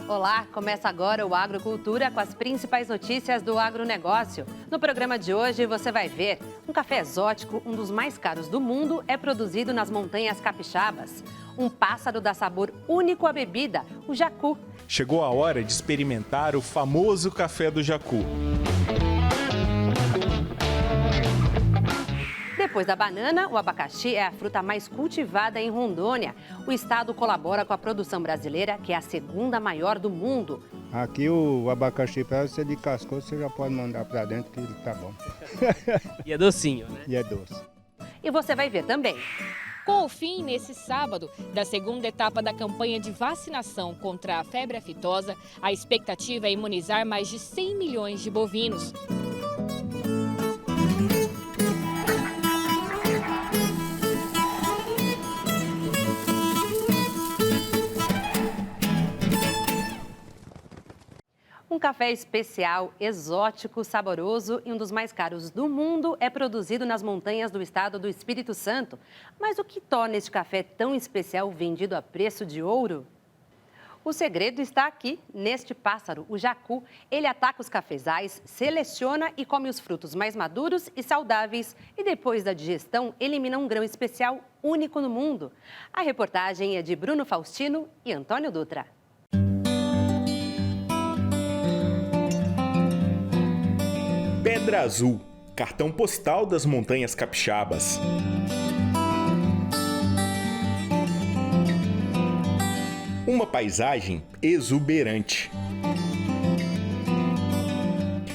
Olá, começa agora o Agrocultura com as principais notícias do agronegócio. No programa de hoje você vai ver um café exótico, um dos mais caros do mundo, é produzido nas montanhas capixabas. Um pássaro dá sabor único à bebida, o jacu. Chegou a hora de experimentar o famoso café do jacu. Depois da banana, o abacaxi é a fruta mais cultivada em Rondônia. O estado colabora com a produção brasileira, que é a segunda maior do mundo. Aqui o abacaxi, para você descascou, você já pode mandar para dentro que ele tá bom. E é docinho, né? E é doce. E você vai ver também. Com o fim, nesse sábado, da segunda etapa da campanha de vacinação contra a febre aftosa, a expectativa é imunizar mais de 100 milhões de bovinos. Um café especial, exótico, saboroso e um dos mais caros do mundo é produzido nas montanhas do estado do Espírito Santo. Mas o que torna este café tão especial vendido a preço de ouro? O segredo está aqui, neste pássaro, o jacu. Ele ataca os cafezais, seleciona e come os frutos mais maduros e saudáveis. E depois da digestão, elimina um grão especial único no mundo. A reportagem é de Bruno Faustino e Antônio Dutra. Pedra Azul, cartão postal das montanhas capixabas. Uma paisagem exuberante.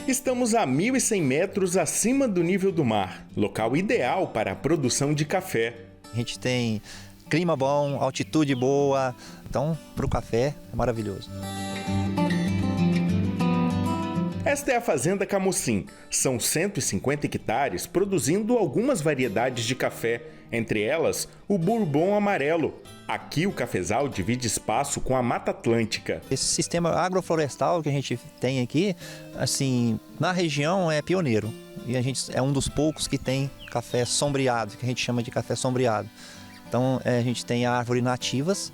Estamos a 1.100 metros acima do nível do mar, local ideal para a produção de café. A gente tem clima bom, altitude boa, então para o café é maravilhoso. Esta é a Fazenda Camocim. São 150 hectares produzindo algumas variedades de café, entre elas o Bourbon amarelo. Aqui o cafezal divide espaço com a Mata Atlântica. Esse sistema agroflorestal que a gente tem aqui, assim, na região é pioneiro. E a gente é um dos poucos que tem café sombreado, que a gente chama de café sombreado. Então a gente tem árvores nativas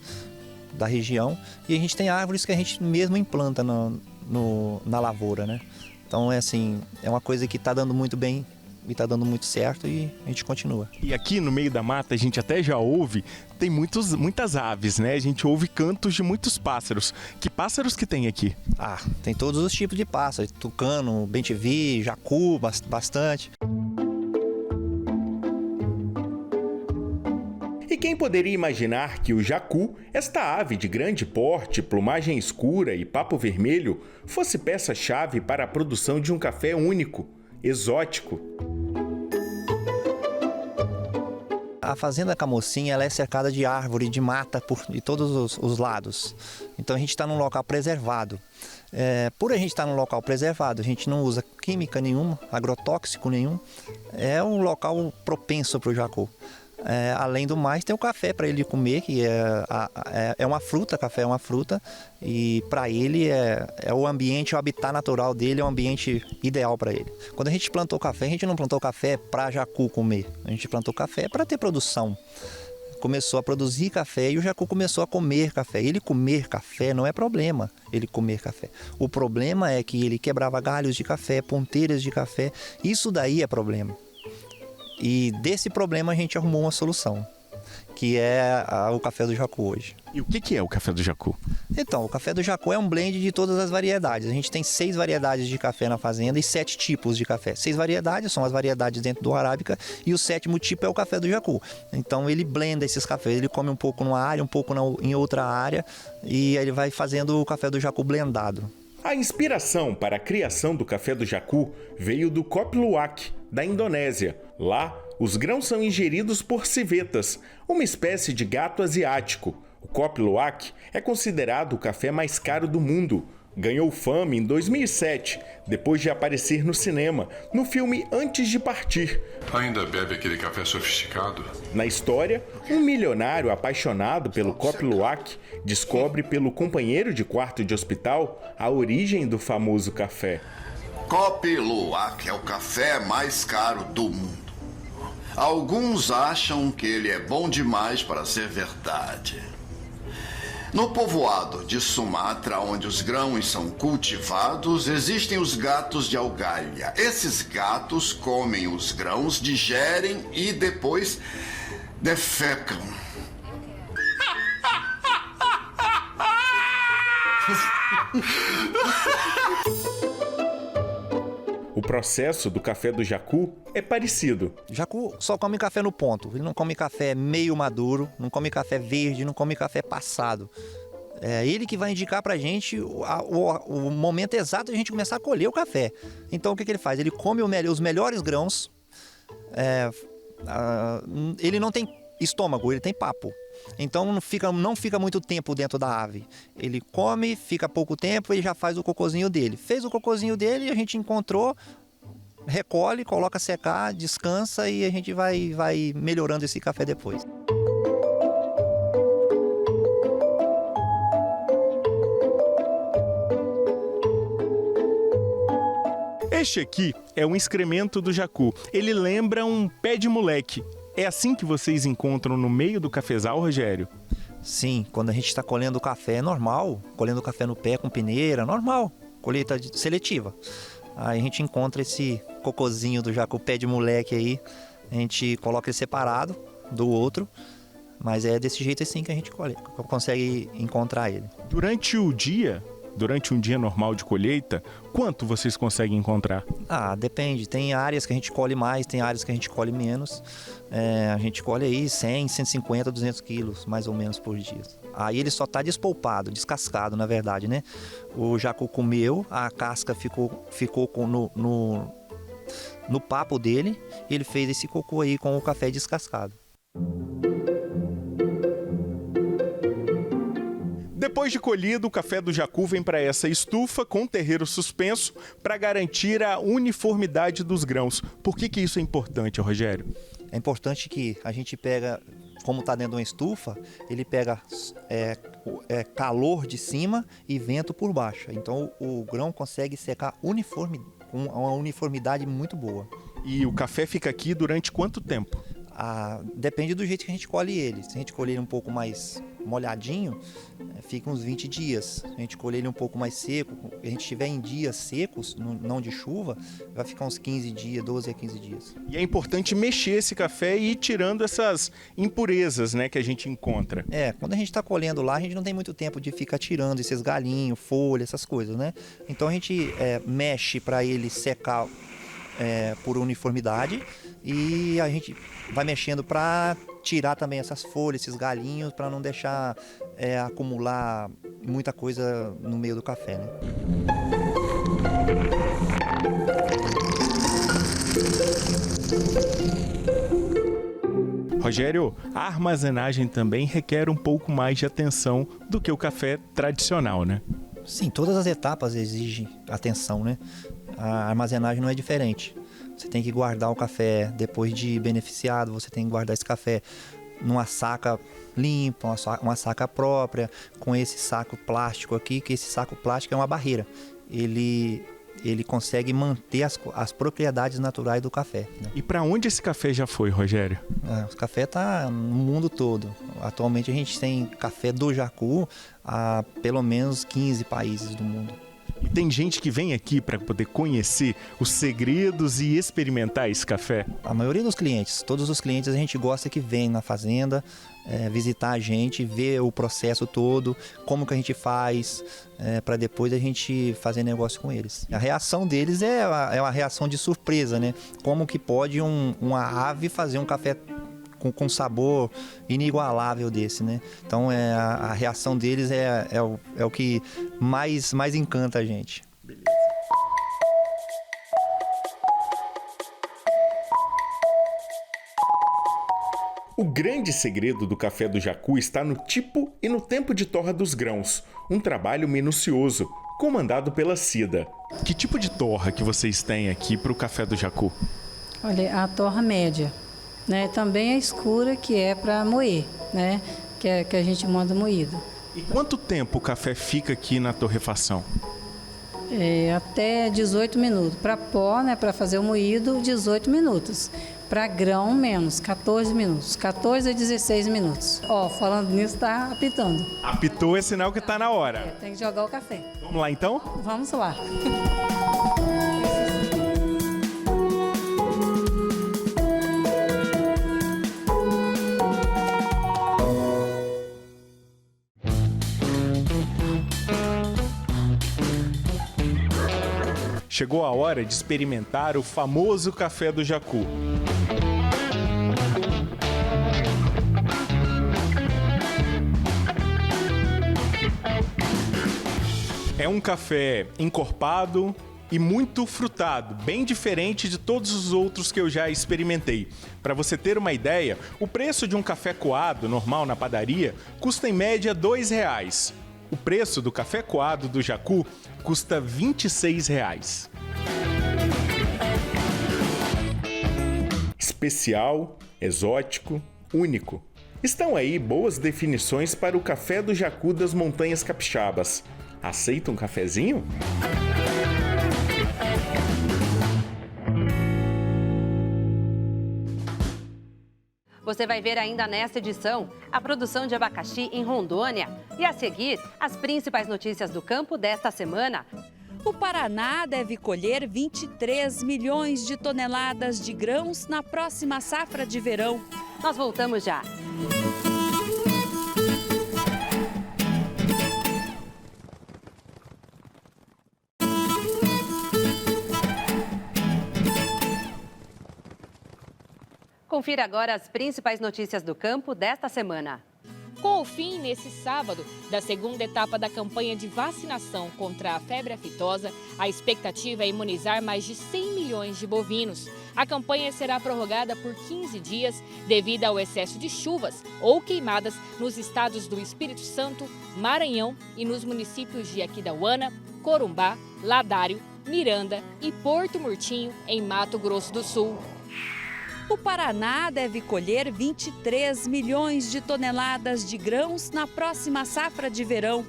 da região e a gente tem árvores que a gente mesmo implanta na lavoura, né? Então é assim, é uma coisa que está dando muito bem e está dando muito certo e a gente continua. E aqui no meio da mata a gente até já ouve, tem muitas aves, né? A gente ouve cantos de muitos pássaros. Que pássaros que tem aqui? Ah, tem todos os tipos de pássaros, tucano, bem-te-vi, jacu, bastante. E quem poderia imaginar que o jacu, esta ave de grande porte, plumagem escura e papo vermelho, fosse peça-chave para a produção de um café único, exótico? A Fazenda Camocim ela é cercada de árvore, de mata de todos os lados. Então a gente está num local preservado. Por a gente estar num local preservado, a gente não usa química nenhuma, agrotóxico nenhum. É um local propenso para o jacu. Além do mais, tem o café para ele comer, que é uma fruta, café é uma fruta, e para ele é o ambiente, o habitat natural dele, é o ambiente ideal para ele. Quando a gente plantou café, a gente não plantou café para jacu comer, a gente plantou café para ter produção. Começou a produzir café e o jacu começou a comer café. Ele comer café não é problema, ele comer café. O problema é que ele quebrava galhos de café, ponteiras de café, isso daí é problema. E desse problema a gente arrumou uma solução, que é o café do jacu hoje. E o que é o café do jacu? Então, o café do jacu é um blend de todas as variedades. A gente tem 6 variedades de café na fazenda e 7 tipos de café. 6 variedades são as variedades dentro do arábica e o 7º tipo é o café do jacu. Então ele blenda esses cafés, ele come um pouco numa área, um pouco em outra área e ele vai fazendo o café do jacu blendado. A inspiração para a criação do café do jacu veio do Kopi Luwak, da Indonésia. Lá, os grãos são ingeridos por civetas, uma espécie de gato asiático. O Kopi Luwak é considerado o café mais caro do mundo. Ganhou fama em 2007, depois de aparecer no cinema, no filme Antes de Partir. Ainda bebe aquele café sofisticado? Na história, um milionário apaixonado pelo Kopi Luwak descobre pelo companheiro de quarto de hospital a origem do famoso café. Kopi Luwak é o café mais caro do mundo. Alguns acham que ele é bom demais para ser verdade. No povoado de Sumatra, onde os grãos são cultivados, existem os gatos de algalha. Esses gatos comem os grãos, digerem e depois defecam. O processo do café do jacu é parecido. Jacu só come café no ponto. Ele não come café meio maduro, não come café verde, não come café passado. É ele que vai indicar pra gente o momento exato de a gente começar a colher o café. Então o que ele faz? Ele come os melhores grãos. Ele não tem estômago, ele tem papo. Então não fica muito tempo dentro da ave. Ele come, fica pouco tempo e já faz o cocôzinho dele. Fez o cocôzinho dele, a gente encontrou, recolhe, coloca secar, descansa e a gente vai melhorando esse café depois. Este aqui é um excremento do jacu. Ele lembra um pé de moleque. É assim que vocês encontram no meio do cafezal, Rogério? Sim, quando a gente está colhendo café é normal, colhendo café no pé com peneira, normal, colheita seletiva. Aí a gente encontra esse cocôzinho do jacu, pé de moleque aí, a gente coloca ele separado do outro, mas é desse jeito assim que a gente consegue encontrar ele. Durante um dia normal de colheita, quanto vocês conseguem encontrar? Depende. Tem áreas que a gente colhe mais, tem áreas que a gente colhe menos. A gente colhe aí 100, 150, 200 quilos, mais ou menos, por dia. Aí ele só está despolpado, descascado, na verdade, né? O jacu comeu, a casca ficou no papo dele, e ele fez esse cocô aí com o café descascado. Depois de colhido, o café do jacu vem para essa estufa com terreiro suspenso para garantir a uniformidade dos grãos. Por que isso é importante, Rogério? É importante que a gente pega, como está dentro de uma estufa, ele pega calor de cima e vento por baixo. Então o grão consegue secar com uma uniformidade muito boa. E o café fica aqui durante quanto tempo? Depende do jeito que a gente colhe ele. Se a gente colher ele um pouco mais molhadinho, fica uns 20 dias. Se a gente colher ele um pouco mais seco, se a gente estiver em dias secos, não de chuva, vai ficar uns 15 dias, 12 a 15 dias. E é importante mexer esse café e ir tirando essas impurezas, né, que a gente encontra. Quando a gente está colhendo lá, a gente não tem muito tempo de ficar tirando esses galinhos, folha, essas coisas, né? Então a gente mexe para ele secar por uniformidade e a gente vai mexendo para tirar também essas folhas, esses galinhos, para não deixar acumular muita coisa no meio do café, né? Rogério, a armazenagem também requer um pouco mais de atenção do que o café tradicional, né? Sim, todas as etapas exigem atenção, né? A armazenagem não é diferente. Você tem que guardar o café depois de beneficiado, você tem que guardar esse café numa saca limpa, uma saca própria, com esse saco plástico aqui, que esse saco plástico é uma barreira. Ele consegue manter as propriedades naturais do café, né? E para onde esse café já foi, Rogério? O café está no mundo todo. Atualmente a gente tem café do jacu a pelo menos 15 países do mundo. E tem gente que vem aqui para poder conhecer os segredos e experimentar esse café? A maioria dos clientes, todos os clientes, a gente gosta que vem na fazenda visitar a gente, ver o processo todo, como que a gente faz, para depois a gente fazer negócio com eles. A reação deles é uma reação de surpresa, né? Como que pode uma ave fazer um café com sabor inigualável desse, né? Então a reação deles é o que mais encanta a gente. Beleza. O grande segredo do café do jacu está no tipo e no tempo de torra dos grãos, um trabalho minucioso, comandado pela Cida. Que tipo de torra que vocês têm aqui para o café do jacu? Olha, a torra média, né? Também a escura, que é para moer, né? Que a gente manda moído. E quanto tempo o café fica aqui na torrefação? Até 18 minutos. Para pó, né? Para fazer o moído, 18 minutos. Para grão, menos, 14 minutos, 14 a 16 minutos. Ó, falando nisso, tá apitando. Apitou é sinal que tá na hora. Tem que jogar o café. Vamos lá então? Vamos lá. Chegou a hora de experimentar o famoso café do Jacu. É um café encorpado e muito frutado, bem diferente de todos os outros que eu já experimentei. Para você ter uma ideia, o preço de um café coado normal na padaria custa em média R$ 2,00. O preço do café coado do Jacu custa R$ 26,00. Especial, exótico, único. Estão aí boas definições para o café do Jacu das Montanhas Capixabas. Aceita um cafezinho? Você vai ver ainda nesta edição a produção de abacaxi em Rondônia. E a seguir, as principais notícias do campo desta semana. O Paraná deve colher 23 milhões de toneladas de grãos na próxima safra de verão. Nós voltamos já. Confira agora as principais notícias do campo desta semana. Com o fim, nesse sábado, da segunda etapa da campanha de vacinação contra a febre aftosa, a expectativa é imunizar mais de 100 milhões de bovinos. A campanha será prorrogada por 15 dias devido ao excesso de chuvas ou queimadas nos estados do Espírito Santo, Maranhão e nos municípios de Aquidauana, Corumbá, Ladário, Miranda e Porto Murtinho, em Mato Grosso do Sul. O Paraná deve colher 23 milhões de toneladas de grãos na próxima safra de verão.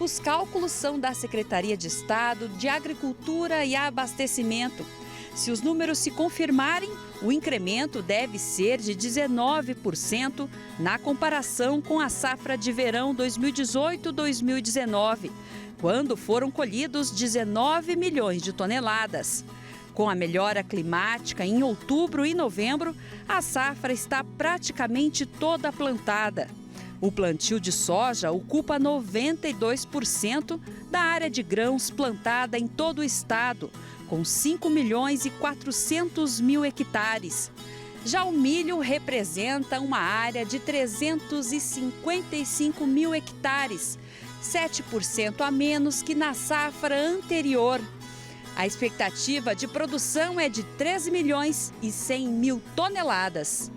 Os cálculos são da Secretaria de Estado de Agricultura e Abastecimento. Se os números se confirmarem, o incremento deve ser de 19% na comparação com a safra de verão 2018-2019, quando foram colhidos 19 milhões de toneladas. Com a melhora climática em outubro e novembro, a safra está praticamente toda plantada. O plantio de soja ocupa 92% da área de grãos plantada em todo o estado, com 5 milhões e 400 mil hectares. Já o milho representa uma área de 355 mil hectares, 7% a menos que na safra anterior. A expectativa de produção é de 13 milhões e 100 mil toneladas.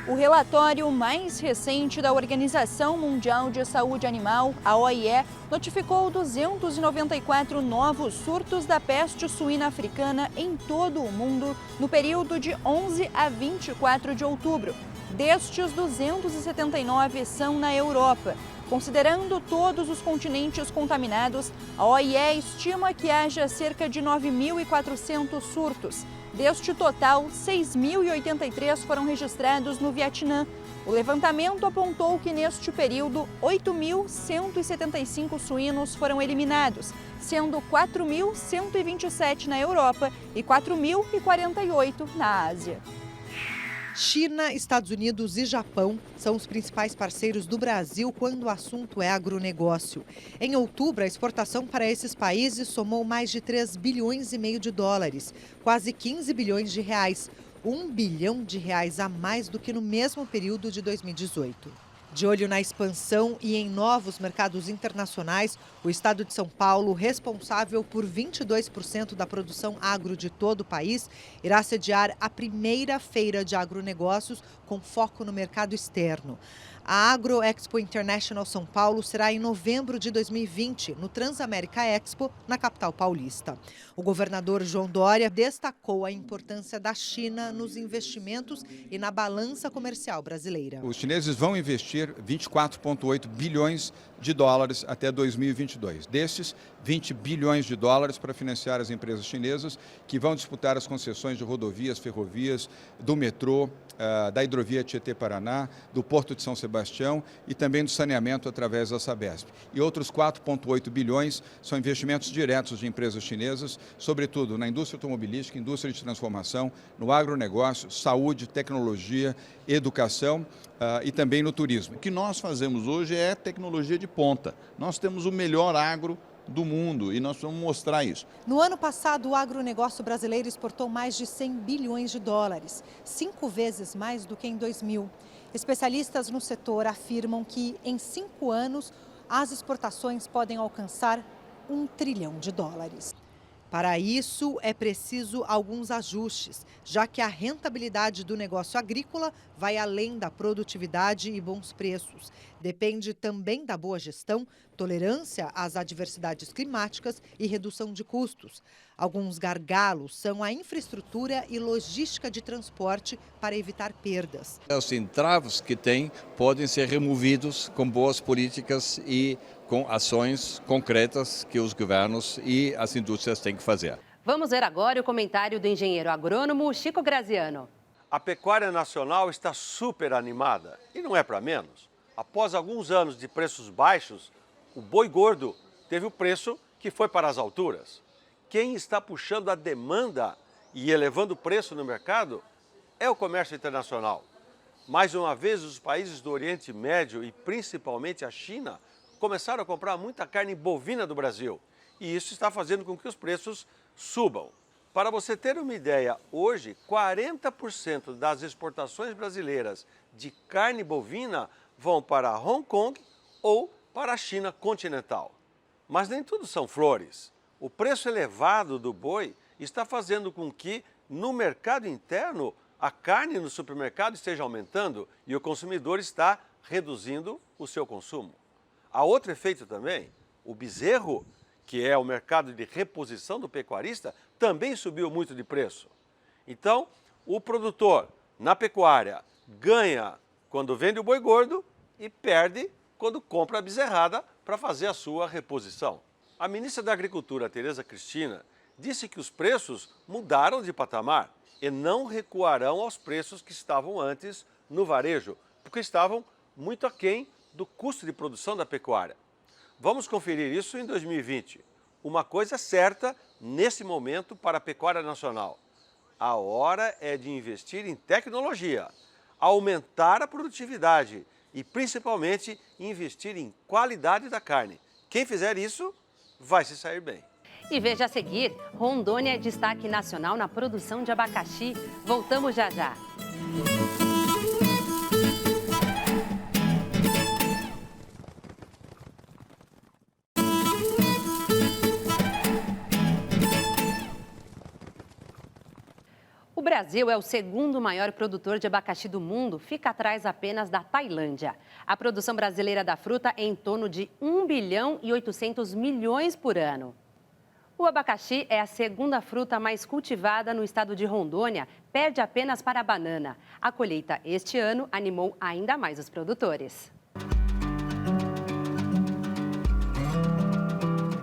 O relatório mais recente da Organização Mundial de Saúde Animal, a OIE, notificou 294 novos surtos da peste suína africana em todo o mundo no período de 11 a 24 de outubro. Destes, 279 são na Europa. Considerando todos os continentes contaminados, a OIE estima que haja cerca de 9.400 surtos. Deste total, 6.083 foram registrados no Vietnã. O levantamento apontou que neste período, 8.175 suínos foram eliminados, sendo 4.127 na Europa e 4.048 na Ásia. China, Estados Unidos e Japão são os principais parceiros do Brasil quando o assunto é agronegócio. Em outubro, a exportação para esses países somou mais de 3 bilhões e meio de dólares, quase 15 bilhões de reais, 1 bilhão de reais a mais do que no mesmo período de 2018. De olho na expansão e em novos mercados internacionais, o estado de São Paulo, responsável por 22% da produção agro de todo o país, irá sediar a primeira feira de agronegócios com foco no mercado externo. A Agro Expo International São Paulo será em novembro de 2020, no Transamérica Expo, na capital paulista. O governador João Dória destacou a importância da China nos investimentos e na balança comercial brasileira. Os chineses vão investir 24,8 bilhões de dólares até 2022. Destes, 20 bilhões de dólares para financiar as empresas chinesas que vão disputar as concessões de rodovias, ferrovias, do metrô, da hidrovia Tietê-Paraná, do Porto de São Sebastião e também do saneamento através da Sabesp. E outros 4,8 bilhões são investimentos diretos de empresas chinesas, sobretudo na indústria automobilística, indústria de transformação, no agronegócio, saúde, tecnologia, educação e também no turismo. O que nós fazemos hoje é tecnologia de ponta. Nós temos o melhor agro do mundo e nós vamos mostrar isso. No ano passado, o agronegócio brasileiro exportou mais de 100 bilhões de dólares, 5 vezes mais do que em 2000. Especialistas no setor afirmam que em 5 anos as exportações podem alcançar 1 trilhão de dólares. Para isso, é preciso alguns ajustes, já que a rentabilidade do negócio agrícola vai além da produtividade e bons preços. Depende também da boa gestão, tolerância às adversidades climáticas e redução de custos. Alguns gargalos são a infraestrutura e logística de transporte para evitar perdas. Os entraves que tem podem ser removidos com boas políticas e com ações concretas que os governos e as indústrias têm que fazer. Vamos ver agora o comentário do engenheiro agrônomo Chico Graziano. A pecuária nacional está super animada e não é para menos. Após alguns anos de preços baixos, o boi gordo teve o preço que foi para as alturas. Quem está puxando a demanda e elevando o preço no mercado é o comércio internacional. Mais uma vez, os países do Oriente Médio e principalmente a China começaram a comprar muita carne bovina do Brasil e isso está fazendo com que os preços subam. Para você ter uma ideia, hoje 40% das exportações brasileiras de carne bovina vão para Hong Kong ou para a China continental. Mas nem tudo são flores. O preço elevado do boi está fazendo com que no mercado interno a carne no supermercado esteja aumentando e o consumidor está reduzindo o seu consumo. Há outro efeito também, o bezerro, que é o mercado de reposição do pecuarista, também subiu muito de preço. Então, o produtor na pecuária ganha quando vende o boi gordo e perde quando compra a bezerrada para fazer a sua reposição. A ministra da Agricultura, Tereza Cristina, disse que os preços mudaram de patamar e não recuarão aos preços que estavam antes no varejo, porque estavam muito aquém do custo de produção da pecuária. Vamos conferir isso em 2020. Uma coisa certa nesse momento para a pecuária nacional. A hora é de investir em tecnologia, aumentar a produtividade e principalmente investir em qualidade da carne. Quem fizer isso vai se sair bem. E veja a seguir, Rondônia é destaque nacional na produção de abacaxi. Voltamos já já. O Brasil é o segundo maior produtor de abacaxi do mundo, fica atrás apenas da Tailândia. A produção brasileira da fruta é em torno de 1 bilhão e 800 milhões por ano. O abacaxi é a segunda fruta mais cultivada no estado de Rondônia, perde apenas para a banana. A colheita este ano animou ainda mais os produtores.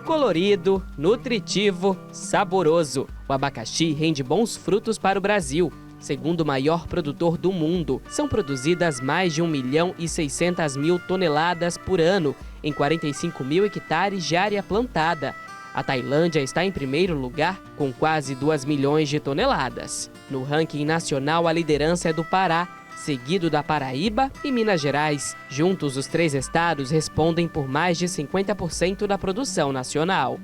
Colorido, nutritivo, saboroso. O abacaxi rende bons frutos para o Brasil. Segundo o maior produtor do mundo, são produzidas mais de 1 milhão e 600 mil toneladas por ano, em 45 mil hectares de área plantada. A Tailândia está em primeiro lugar, com quase 2 milhões de toneladas. No ranking nacional, a liderança é do Pará, seguido da Paraíba e Minas Gerais. Juntos, os 3 estados respondem por mais de 50% da produção nacional.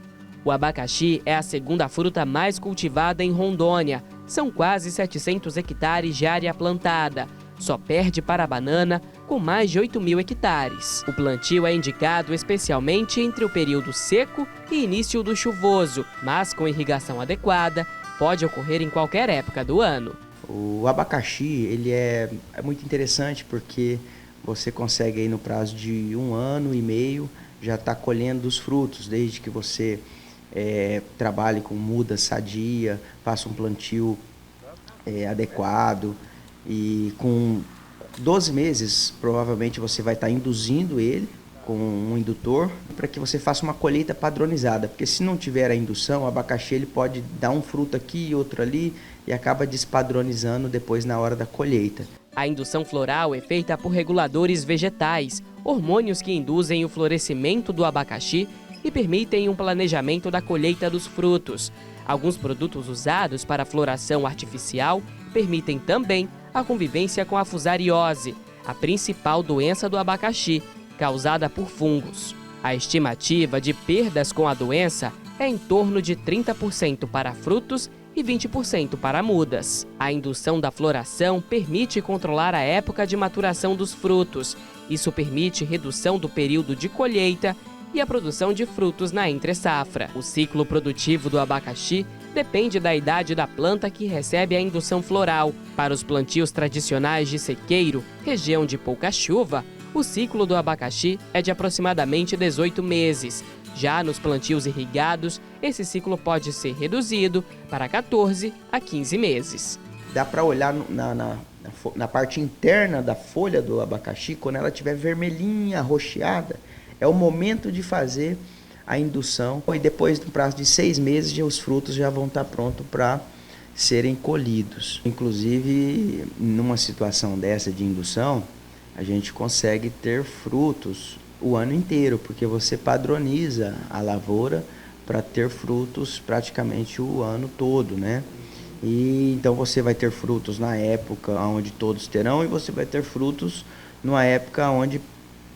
O abacaxi é a segunda fruta mais cultivada em Rondônia. São quase 700 hectares de área plantada. Só perde para a banana, com mais de 8 mil hectares. O plantio é indicado especialmente entre o período seco e início do chuvoso, mas com irrigação adequada, pode ocorrer em qualquer época do ano. O abacaxi ele é muito interessante porque você consegue aí no prazo de 1 ano e meio já estar colhendo os frutos, desde que você trabalhe com muda sadia, faça um plantio adequado, e com 12 meses provavelmente você vai estar induzindo ele com um indutor para que você faça uma colheita padronizada, porque se não tiver a indução, o abacaxi ele pode dar um fruto aqui e outro ali e acaba despadronizando depois na hora da colheita. A indução floral é feita por reguladores vegetais, hormônios que induzem o florescimento do abacaxi e permitem um planejamento da colheita dos frutos. Alguns produtos usados para a floração artificial permitem também a convivência com a fusariose, a principal doença do abacaxi, causada por fungos. A estimativa de perdas com a doença é em torno de 30% para frutos e 20% para mudas. A indução da floração permite controlar a época de maturação dos frutos. Isso permite redução do período de colheita e a produção de frutos na entre-safra. O ciclo produtivo do abacaxi depende da idade da planta que recebe a indução floral. Para os plantios tradicionais de sequeiro, região de pouca chuva, o ciclo do abacaxi é de aproximadamente 18 meses. Já nos plantios irrigados, esse ciclo pode ser reduzido para 14 a 15 meses. Dá para olhar na parte interna da folha do abacaxi, quando ela estiver vermelhinha, arroxeada, é o momento de fazer a indução. E depois, no prazo de 6 meses, os frutos já vão estar prontos para serem colhidos. Inclusive, numa situação dessa de indução, a gente consegue ter frutos o ano inteiro, porque você padroniza a lavoura para ter frutos praticamente o ano todo, né? E então você vai ter frutos na época onde todos terão e você vai ter frutos numa época onde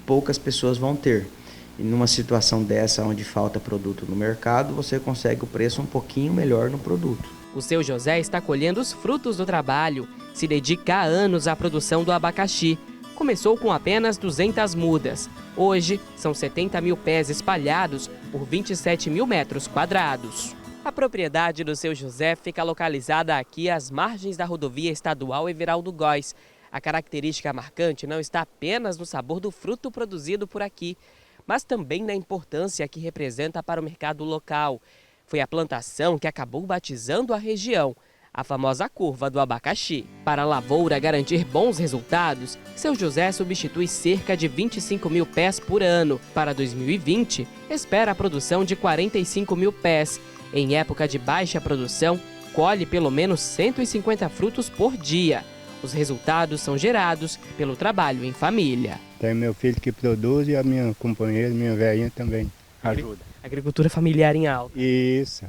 poucas pessoas vão ter. E numa situação dessa onde falta produto no mercado, você consegue o preço um pouquinho melhor no produto. O seu José está colhendo os frutos do trabalho, se dedica há anos à produção do abacaxi. Começou com apenas 200 mudas. Hoje, são 70 mil pés espalhados por 27 mil metros quadrados. A propriedade do seu José fica localizada aqui às margens da rodovia estadual Everaldo Góes. A característica marcante não está apenas no sabor do fruto produzido por aqui, mas também na importância que representa para o mercado local. Foi a plantação que acabou batizando a região, a famosa curva do abacaxi. Para a lavoura garantir bons resultados, seu José substitui cerca de 25 mil pés por ano. Para 2020, espera a produção de 45 mil pés. Em época de baixa produção, colhe pelo menos 150 frutos por dia. Os resultados são gerados pelo trabalho em família. Tem meu filho que produz e a minha companheira, minha velhinha também ajuda. Agricultura familiar em alta. Isso.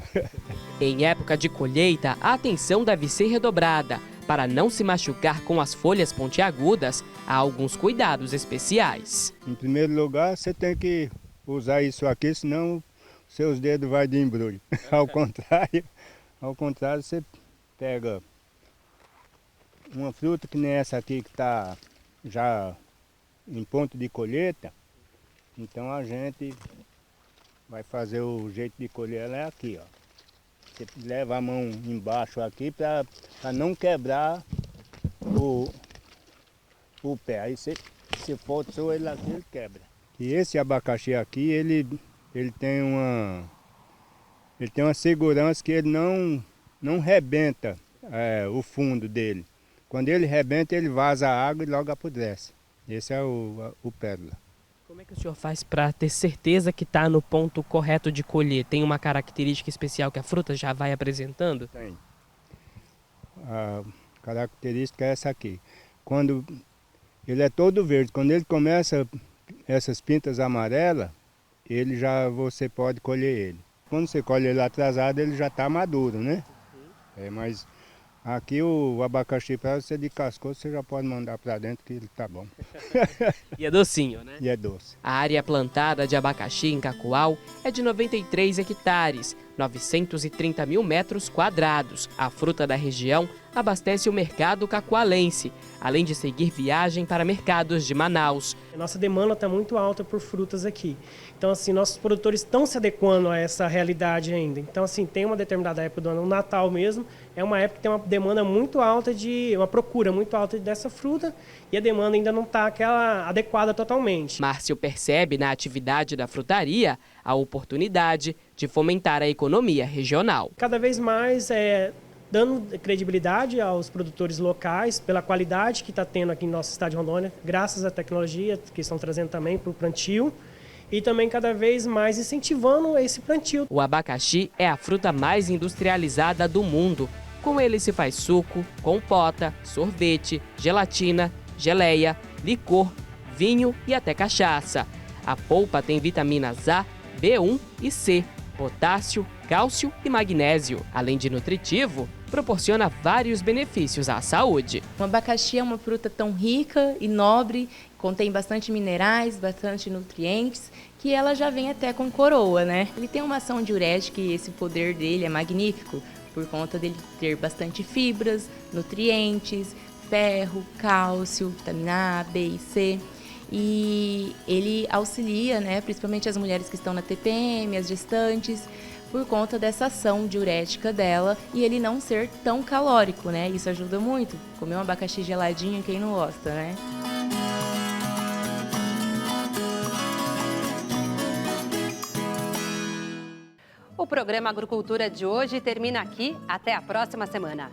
Em época de colheita, a atenção deve ser redobrada. Para não se machucar com as folhas pontiagudas, há alguns cuidados especiais. Em primeiro lugar, você tem que usar isso aqui, senão seus dedos vão de embrulho. Ao contrário, você pega uma fruta que nem essa aqui que está já em ponto de colheita, então a gente vai fazer o jeito de colher ela é aqui, ó. Você leva a mão embaixo aqui para não quebrar o pé. Aí se forçou ele aqui, ele quebra. E esse abacaxi aqui, ele tem uma segurança que ele não rebenta o fundo dele. Quando ele rebenta, ele vaza a água e logo apodrece. Esse é o pérola. Como é que o senhor faz para ter certeza que está no ponto correto de colher? Tem uma característica especial que a fruta já vai apresentando? Tem. A característica é essa aqui. Quando ele é todo verde, quando ele começa essas pintas amarelas, você pode colher ele. Quando você colhe ele atrasado, ele já está maduro, né? Mas aqui o abacaxi, para você descascou, você já pode mandar para dentro que ele tá bom. E é docinho, né? E é doce. A área plantada de abacaxi em Cacoal é de 93 hectares. 930 mil metros quadrados. A fruta da região abastece o mercado cacoalense, além de seguir viagem para mercados de Manaus. Nossa demanda está muito alta por frutas aqui. Então, assim, nossos produtores estão se adequando a essa realidade ainda. Então, assim, tem uma determinada época do ano, o Natal mesmo, é uma época que tem uma demanda muito alta, uma procura muito alta dessa fruta, e a demanda ainda não está adequada totalmente. Márcio percebe na atividade da frutaria a oportunidade de fomentar a economia regional. Cada vez mais dando credibilidade aos produtores locais pela qualidade que está tendo aqui no nosso estado de Rondônia, graças à tecnologia que estão trazendo também para o plantio, e também cada vez mais incentivando esse plantio. O abacaxi é a fruta mais industrializada do mundo. Com ele se faz suco, compota, sorvete, gelatina, geleia, licor, vinho e até cachaça. A polpa tem vitaminas A, B1 e C, potássio, cálcio e magnésio. Além de nutritivo, proporciona vários benefícios à saúde. O abacaxi é uma fruta tão rica e nobre, contém bastante minerais, bastante nutrientes, que ela já vem até com coroa, né? Ele tem uma ação diurética e esse poder dele é magnífico, por conta dele ter bastante fibras, nutrientes, ferro, cálcio, vitamina A, B e C. E ele auxilia, né, principalmente as mulheres que estão na TPM, as gestantes, por conta dessa ação diurética dela e ele não ser tão calórico, né? Isso ajuda muito. Comer um abacaxi geladinho, quem não gosta, né? O programa Agricultura de hoje termina aqui. Até a próxima semana.